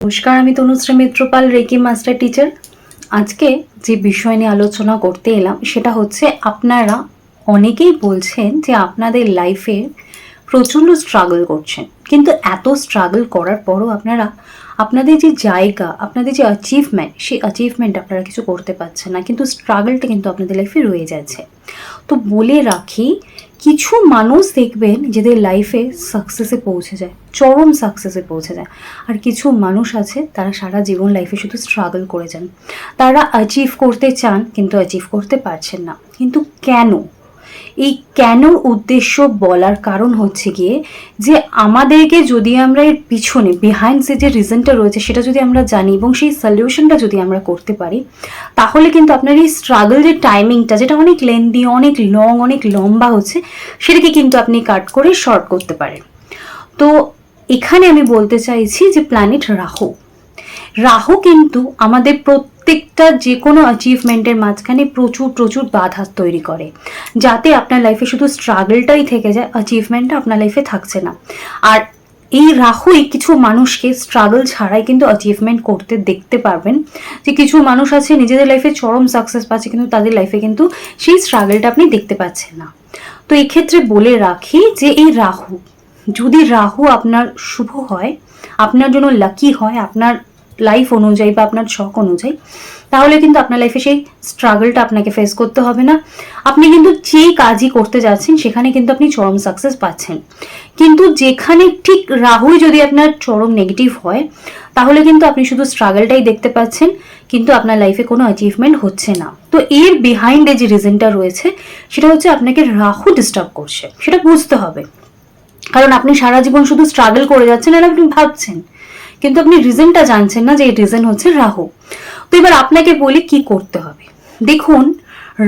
নমস্কার, আমি Tanushree Mitrapal, reiki master teacher. আজকে যে বিষয় নিয়ে আলোচনা করতে এলাম সেটা হচ্ছে, আপনারা অনেকেই বলছেন যে আপনাদের লাইফে প্রচণ্ড স্ট্রাগল করছেন, কিন্তু এত স্ট্রাগল করার পরও আপনারা আপনাদের যে জায়গা, আপনাদের যে অ্যাচিভমেন্ট, সেই অ্যাচিভমেন্ট আপনারা কিছু করতে পারছেন না, কিন্তু স্ট্রাগলটা কিন্তু আপনাদের লাইফে রয়ে যাচ্ছে। তো বলে রাখি, কিছু মানুষ দেখবেন যাদের লাইফে সাকসেসে পৌঁছে যায়, চরম সাকসেসে পৌঁছে যায়, আর কিছু মানুষ আছে তারা সারা জীবন লাইফে শুধু স্ট্রাগল করে যান। তারা অ্যাচিভ করতে চান কিন্তু অ্যাচিভ করতে পারছেন না। কিন্তু কেন? এই কেনর উদ্দেশ্য বলার কারণ হচ্ছে গিয়ে যে, আমাদেরকে যদি আমরা এর পিছনে বিহাইন্ড যে রিজনটা রয়েছে সেটা যদি আমরা জানি এবং সেই সলিউশনটা যদি আমরা করতে পারি, তাহলে কিন্তু আপনার এই স্ট্রাগল যে টাইমিংটা, যেটা অনেক লেন্দি, অনেক লং, অনেক লম্বা হচ্ছে, সেটাকে কিন্তু আপনি কাট করে শর্ট করতে পারেন। তো এখানে আমি বলতে চাইছি যে প্ল্যানেট রাহু কিন্তু আমাদের প্রত্যেকটা যে কোনো অ্যাচিভমেন্টের মাঝখানে প্রচুর প্রচুর বাধা তৈরি করে, যাতে আপনার লাইফে শুধু স্ট্রাগলটাই থেকে যায়, অ্যাচিভমেন্টটা আপনার লাইফে থাকছে না। আর এই রাহুই কিছু মানুষকে স্ট্রাগল ছাড়াই কিন্তু অ্যাচিভমেন্ট করতে দেখতে পারবেন। যে কিছু মানুষ আছে নিজেদের লাইফে চরম সাকসেস পাচ্ছে, কিন্তু তাদের লাইফে কিন্তু সেই স্ট্রাগলটা আপনি দেখতে পাচ্ছেন না। তো এক্ষেত্রে বলে রাখি যে এই যদি রাহু আপনার শুভ হয়, আপনার জন্য লাকি হয়, আপনার লাইফ অনুযায়ী বা আপনার ছক অনুযায়ী, তাহলে কিন্তু আপনার লাইফে সেই স্ট্রাগলটা আপনাকে ফেস করতে হবে না। আপনি কিন্তু যেই কাজই করতে যাচ্ছেন সেখানে কিন্তু আপনি চরম সাকসেস পাচ্ছেন। কিন্তু যেখানে ঠিক রাহুই যদি আপনার চরম নেগেটিভ হয়, তাহলে কিন্তু আপনি শুধু স্ট্রাগলটাই দেখতে পাচ্ছেন, কিন্তু আপনার লাইফে কোনো অ্যাচিভমেন্ট হচ্ছে না। তো এর বিহাইন্ডে যে রিজনটা রয়েছে সেটা হচ্ছে, আপনাকে রাহু ডিস্টার্ব করছে, সেটা বুঝতে হবে। কারণ আপনি সারা জীবন শুধু স্ট্রাগল করে যাচ্ছেন আর আপনি ভাবছেন, কিন্তু আপনি রিজনটা জানছেন না যে এই রিজন হচ্ছে রাহু। তো এবার আপনাকে বলি কি করতে হবে। দেখুন,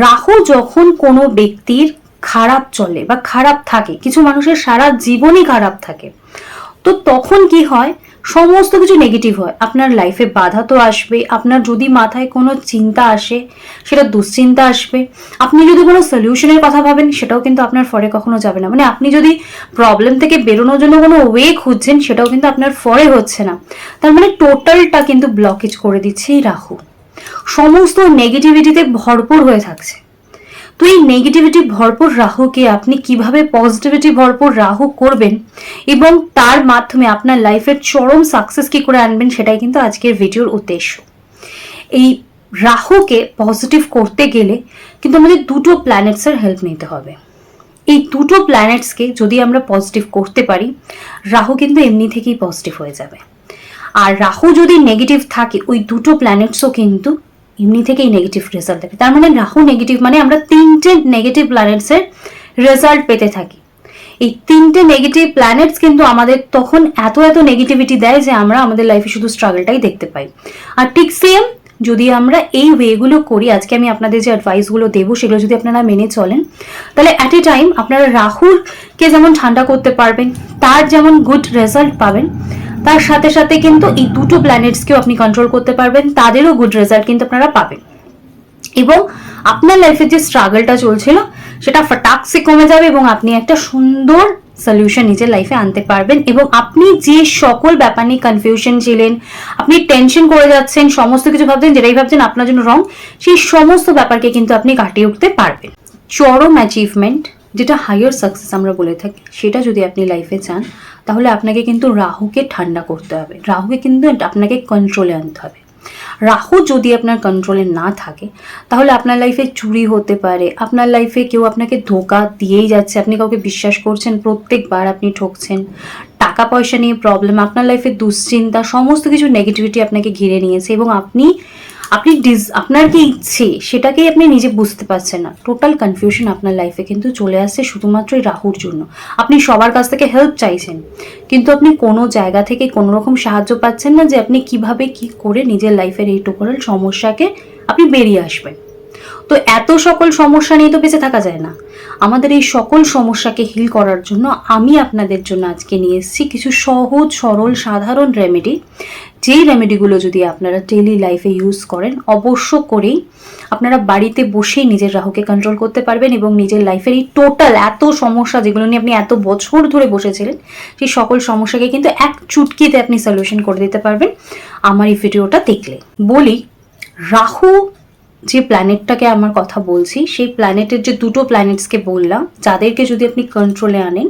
রাহু যখন কোনো ব্যক্তির খারাপ চলে বা খারাপ থাকে, কিছু মানুষের সারা জীবনই খারাপ থাকে, তো তখন কি হয়, সমস্ত কিছু নেগেটিভ হয়। আপনার লাইফে বাধা তো আসবে, আপনার যদি মাথায় কোনো চিন্তা আসে সেটা দুশ্চিন্তা আসবে, আপনি যদি কোনো সলিউশনের কথা ভাবেন সেটাও কিন্তু আপনার ফরে কখনো যাবে না। মানে আপনি যদি প্রবলেম থেকে বেরোনোর জন্য কোনো ওয়ে খুঁজছেন সেটাও কিন্তু আপনার ফরে হচ্ছে না। তার মানে টোটালটা কিন্তু ব্লকেজ করে দিচ্ছে এই রাহু, সমস্ত নেগেটিভিটিতে ভরপুর হয়ে থাকছে। তো এই নেগেটিভিটি ভরপুর রাহুকে আপনি কিভাবে পজিটিভিটি ভরপুর রাহু করবেন এবং তার মাধ্যমে আপনার লাইফের চরম সাকসেস কি করে আনবেন, সেটাই কিন্তু আজকের ভিডিওর উদ্দেশ্য। এই রাহুকে পজিটিভ করতে গেলে কিন্তু আমাদের দুটো প্ল্যানেটসের হেল্প নিতে হবে। এই দুটো প্ল্যানেটসকে যদি আমরা পজিটিভ করতে পারি, রাহু কিন্তু এমনি থেকেই পজিটিভ হয়ে যাবে। আর রাহু যদি নেগেটিভ থাকে, ওই দুটো প্ল্যানেটসও কিন্তু এমনি থেকেই নেগেটিভ রেজাল্ট দেবে। তার মানে রাহু নেগেটিভ মানে আমরা তিনটে নেগেটিভ প্ল্যানেটসের রেজাল্ট পেতে থাকি। এই তিনটে নেগেটিভ প্ল্যানেটস কিন্তু আমাদের তখন এত এত নেগেটিভিটি দেয় যে আমরা আমাদের লাইফে শুধু স্ট্রাগলটাই দেখতে পাই। আর ঠিক সেম যদি আমরা এই ওয়েগুলো করি, আজকে আমি আপনাদের যে অ্যাডভাইসগুলো দেবো সেগুলো যদি আপনারা মেনে চলেন, তাহলে অ্যাট এ টাইম আপনারা রাহুকে যেমন ঠান্ডা করতে পারবেন, তার যেমন গুড রেজাল্ট পাবেন, তার সাথে সাথে কিন্তু এই দুটো প্ল্যানেটসকেও আপনি কন্ট্রোল করতে পারবেন, তাদেরও গুড রেজাল্ট কিন্তু আপনারা পাবেন। এবং আপনার লাইফে যে স্ট্রাগলটা চলছিল সেটা ফটাকসে কমে যাবে এবং আপনি একটা সুন্দর সলিউশন নিজের লাইফে আনতে পারবেন। এবং আপনি যে সকল ব্যাপার নিয়ে কনফিউশন ছিলেন, আপনি টেনশন করে যাচ্ছেন, সমস্ত কিছু ভাবছেন, যেটাই ভাবছেন আপনার জন্য রং, সেই সমস্ত ব্যাপারকে কিন্তু আপনি কাটিয়ে উঠতে পারবেন। চরম অ্যাচিভমেন্ট, যেটা হাইয়ার সাকসেস আমরা বলে থাকি, সেটা যদি আপনি লাইফে চান, তাহলে আপনাকে কিন্তু রাহুকে ঠান্ডা করতে হবে, রাহুকে কিন্তু আপনাকে কন্ট্রোলে আনতে হবে। রাহু যদি আপনার কন্ট্রোলে না থাকে, তাহলে আপনার লাইফে চুরি হতে পারে, আপনার লাইফে কেউ আপনাকে ধোঁকা দিয়েই যাচ্ছে, আপনি কাউকে বিশ্বাস করছেন, প্রত্যেকবার আপনি ঠকছেন, টাকা পয়সা নিয়ে প্রবলেম, আপনার লাইফে দুশ্চিন্তা, সমস্ত কিছু নেগেটিভিটি আপনাকে ঘিরে নিয়েছে এবং আপনি আপনার কি ইচ্ছে সেটাকেই আপনি নিজে বুঝতে পারছেন না। টোটাল কনফিউশন আপনার লাইফে কিন্তু চলে আসছে শুধুমাত্র এই রাহুর জন্য। আপনি সবার কাছ থেকে হেল্প চাইছেন, কিন্তু আপনি কোনো জায়গা থেকে কোনো রকম সাহায্য পাচ্ছেন না যে আপনি কিভাবে কি করে নিজের লাইফের এই টোটাল সমস্যাকে আপনি বেরিয়ে আসবেন। তো তো এত সকল সমস্যা নিয়ে তো বেঁচে থাকা যায় না। আমাদের এই সকল সমস্যাকে হিল করার জন্য আমি আপনাদের জন্য আজকে নিয়ে এসেছি কিছু সহজ সরল সাধারণ রেমেডি, যেই রেমেডিগুলো যদি আপনারা ডেইলি লাইফে ইউজ করেন অবশ্য করেই আপনারা বাড়িতে বসেই নিজের রাহুকে কন্ট্রোল করতে পারবেন এবং নিজের লাইফের এই টোটাল এত সমস্যা যেগুলো নিয়ে আপনি এত বছর ধরে বসেছিলেন সেই সকল সমস্যাকে কিন্তু এক চুটকিতে আপনি সলিউশন করে দিতে পারবেন আমার এই ভিডিওটা দেখলে। বলি, রাহু যে প্ল্যানেটটাকে আমার কথা বলছি সেই প্ল্যানেটের যে দুটো প্ল্যানেটসকে বললাম যাদেরকে যদি আপনি কন্ট্রোলে আনেন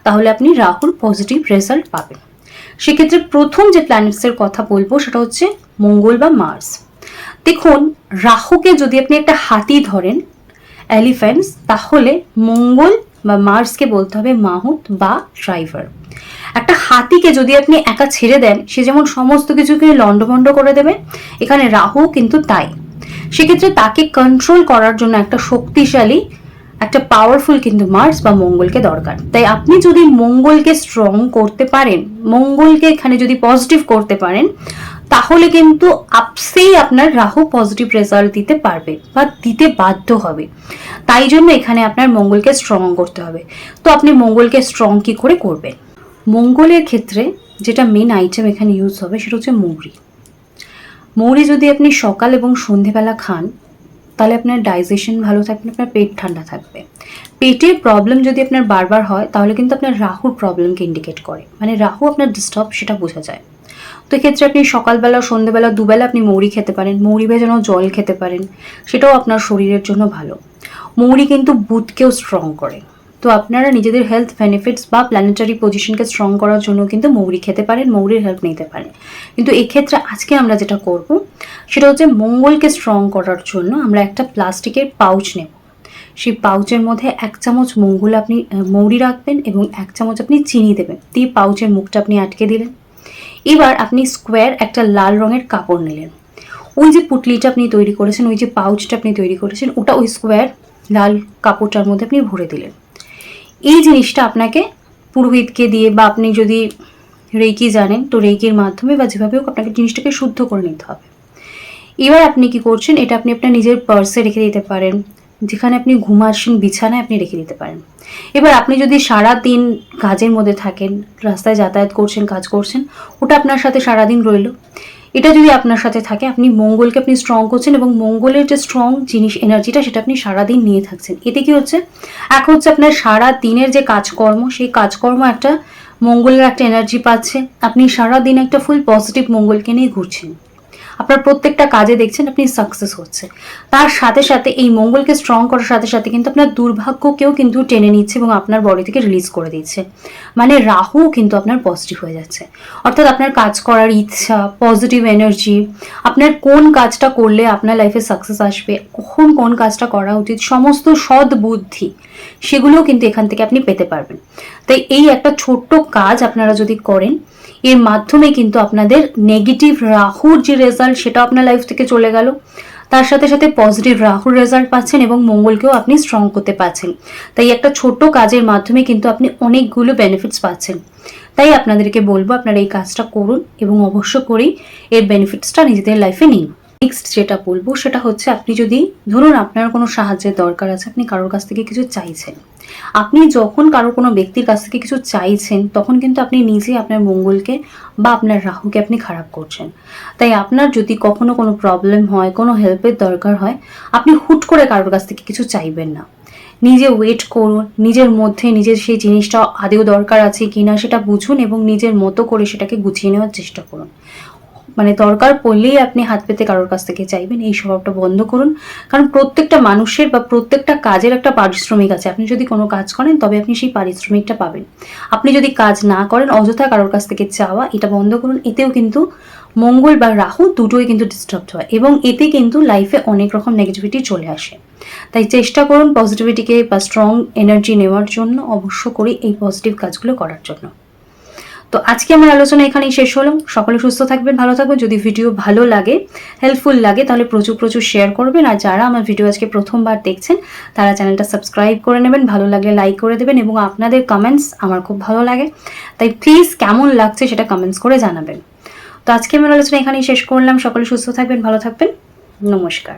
তাহলে আপনি রাহুর পজিটিভ রেজাল্ট পাবেন। সেক্ষেত্রে প্রথম যে প্ল্যানেটসের কথা বলবো সেটা হচ্ছে মঙ্গল বা মার্স। দেখুন, রাহুকে যদি আপনি একটা হাতি ধরেন এলিফ্যান্টস, তাহলে মঙ্গল বা মার্সকে বলতে হবে মাহুত বা ড্রাইভার। একটা হাতিকে যদি আপনি একা ছেড়ে দেন সে যেমন সমস্ত কিছুকে লন্ডভন্ড করে দেবে, এখানে রাহু কিন্তু তাই। সেক্ষেত্রে তাকে কন্ট্রোল করার জন্য একটা শক্তিশালী একটা পাওয়ারফুল কিন্তু মার্স বা মঙ্গলকে দরকার। তাই আপনি যদি মঙ্গলকে স্ট্রং করতে পারেন, মঙ্গলকে এখানে যদি পজিটিভ করতে পারেন, তাহলে কিন্তু আপসেই আপনার রাহু পজিটিভ রেজাল্ট দিতে পারবে বা দিতে বাধ্য হবে। তাই জন্য এখানে আপনার মঙ্গলকে স্ট্রং করতে হবে। তো আপনি মঙ্গলকে স্ট্রং কি করে করবেন? মঙ্গলের ক্ষেত্রে যেটা মেন আইটেম এখানে ইউজ হবে সেটা হচ্ছে মৌরি। মৌরি যদি আপনি সকাল এবং সন্ধেবেলা খান তাহলে আপনার ডাইজেশন ভালো থাকবে, আপনার পেট ঠান্ডা থাকবে। পেটের প্রবলেম যদি আপনার বারবার হয় তাহলে কিন্তু আপনার রাহুর প্রবলেমকে ইন্ডিকেট করে, মানে রাহু আপনার ডিস্টার্ব সেটা বোঝা যায়। তো এক্ষেত্রে আপনি সকালবেলা সন্ধেবেলা দুবেলা আপনি মৌরি খেতে পারেন, মৌরি ভেজানো জল খেতে পারেন, সেটাও আপনার শরীরের জন্য ভালো। মৌরি কিন্তু বুথকেও স্ট্রং করে। তো আপনারা নিজেদের হেলথ বেনিফিটস বা প্ল্যানেটারি পজিশনকে স্ট্রং করার জন্য কিন্তু মৌরি খেতে পারেন, মৌরির হেল্প নিতে পারেন। কিন্তু এক্ষেত্রে আজকে আমরা যেটা করব সেটা হচ্ছে মঙ্গলকে স্ট্রং করার জন্য আমরা একটা প্লাস্টিকের পাউচ নেব। সেই পাউচের মধ্যে 1 চামচ মৌরি রাখবেন এবং 1 চামচ আপনি চিনি দেবেন, দিয়ে পাউচের মুখটা আপনি আটকে দিলেন। এবার আপনি স্কোয়ার একটা লাল রঙের কাপড় নিলেন, ওই যে পুটলিটা আপনি তৈরি করেছেন, ওই যে পাউচটা আপনি তৈরি করেছেন, ওটা ওই স্কোয়ার লাল কাপড়টার মধ্যে আপনি ভরে দিলেন। এই জিনিসটা আপনাকে পুরোহিতকে দিয়ে বা আপনি যদি রেকি জানেন তো রেকির মাধ্যমে বা যেভাবে হোক আপনাকে জিনিসটাকে শুদ্ধ করে নিতে হবে। এবার আপনি কি করছেন, এটা আপনি আপনার নিজের পার্সে রেখে দিতে পারেন, যেখানে আপনি ঘুমাচ্ছেন বিছানায় আপনি রেখে দিতে পারেন। এবার আপনি যদি সারাদিন কাজের মধ্যে থাকেন, রাস্তায় যাতায়াত করছেন, কাজ করছেন, ওটা আপনার সাথে সারাদিন রইল। এটা যদি আপনার সাথে থাকে, আপনি মঙ্গলকে আপনি স্ট্রং করছেন এবং মঙ্গলের যে স্ট্রং জিনিস এনার্জিটা সেটা আপনি সারাদিন নিয়ে থাকছেন। এতে কি হচ্ছে, এক হচ্ছে আপনার সারা দিনের যে কাজকর্ম সেই কাজকর্ম একটা মঙ্গলের একটা এনার্জি পাচ্ছে, আপনি সারাদিন একটা ফুল পজিটিভ মঙ্গলকে নিয়ে ঘুরছেন, আপনার প্রত্যেকটা কাজে দেখছেন আপনি সাকসেস হচ্ছে। তার সাথে সাথে এই মঙ্গলকে স্ট্রং করার সাথে সাথে কিন্তু আপনার দুর্ভাগ্যকেও কিন্তু টেনে নিচ্ছে এবং আপনার বডি থেকে রিলিজ করে দিচ্ছে, মানে রাহু কিন্তু আপনার পজিটিভ হয়ে যাচ্ছে। অর্থাৎ আপনার কাজ করার ইচ্ছা, পজিটিভ এনার্জি, আপনার কোন কাজটা করলে আপনার লাইফে সাকসেস আসবে, কখন কোন কাজটা করা উচিত, সমস্ত সৎ বুদ্ধি সেগুলোও কিন্তু এখান থেকে আপনি পেতে পারবেন। তাই এই একটা ছোট্ট কাজ আপনারা যদি করেন, এর মাধ্যমে কিন্তু আপনাদের নেগেটিভ রাহুর যে রেজাল্ট সেটা আপনার লাইফ থেকে চলে গেল, তার সাথে সাথে পজিটিভ রাহুর রেজাল্ট পাচ্ছেন এবং মঙ্গলকেও আপনি স্ট্রং করতে পারছেন। তাই একটা ছোট্ট কাজের মাধ্যমে কিন্তু আপনি অনেকগুলো বেনিফিটস পাচ্ছেন। তাই আপনাদেরকে বলবো আপনারা এই কাজটা করুন এবং অবশ্য করেই এর বেনিফিটসটা নিজেদের লাইফে নিন। নেক্সট যেটা বলবো সেটা হচ্ছে, আপনি যদি ধরুন আপনার কোনো সাহায্যের দরকার আছে, আপনি কারোর কাছ থেকে কিছু চাইছেন, আপনি যখন কোনো ব্যক্তির কাছ থেকে কিছু চাইছেন তখন কিন্তু আপনি নিজে আপনার মঙ্গলকে বা আপনার রাহুকে আপনি খারাপ করছেন। তাই আপনার যদি কখনো কোনো প্রবলেম হয়, কোনো হেল্পের দরকার হয়, আপনি হুট করে কারোর কাছ থেকে কিছু চাইবেন না, নিজে ওয়েট করুন, নিজের মধ্যে নিজের সেই জিনিসটা আদেও দরকার আছে কিনা সেটা বুঝুন এবং নিজের মতো করে সেটাকে গুছিয়ে নেওয়ার চেষ্টা করুন। মানে দরকার পড়লেই আপনি হাত পেতে কারোর কাছ থেকে চাইবেন, এই স্বভাবটা বন্ধ করুন। কারণ প্রত্যেকটা মানুষের বা প্রত্যেকটা কাজের একটা পারিশ্রমিক আছে, আপনি যদি কোনো কাজ করেন তবে আপনি সেই পারিশ্রমিকটা পাবেন। আপনি যদি কাজ না করেন অযথা কারোর কাছ থেকে চাওয়া, এটা বন্ধ করুন। এতেও কিন্তু মঙ্গল বা রাহু দুটোই কিন্তু ডিস্টার্ব হয় এবং এতে কিন্তু লাইফে অনেক রকম নেগেটিভিটি চলে আসে। তাই চেষ্টা করুন পজিটিভিটিকে বা স্ট্রং এনার্জি নেওয়ার জন্য, অবশ্য করে এই পজিটিভ কাজগুলো করার জন্য। তো আজকে আমার আলোচনা এখানেই শেষ হলো। সকলে সুস্থ থাকবেন, ভালো থাকবেন। যদি ভিডিও ভালো লাগে, হেল্পফুল লাগে, তাহলে প্রচুর শেয়ার করবেন। আর যারা আমার ভিডিও আজকে প্রথমবার দেখছেন তারা চ্যানেলটা সাবস্ক্রাইব করে নেবেন, ভালো লাগলে লাইক করে দেবেন এবং আপনাদের কমেন্টস আমার খুব ভালো লাগে, তাই প্লিজ কেমন লাগছে সেটা কমেন্টস করে জানাবেন। তো আজকে আমার আলোচনা এখানেই শেষ করলাম। সকলে সুস্থ থাকবেন, ভালো থাকবেন। নমস্কার।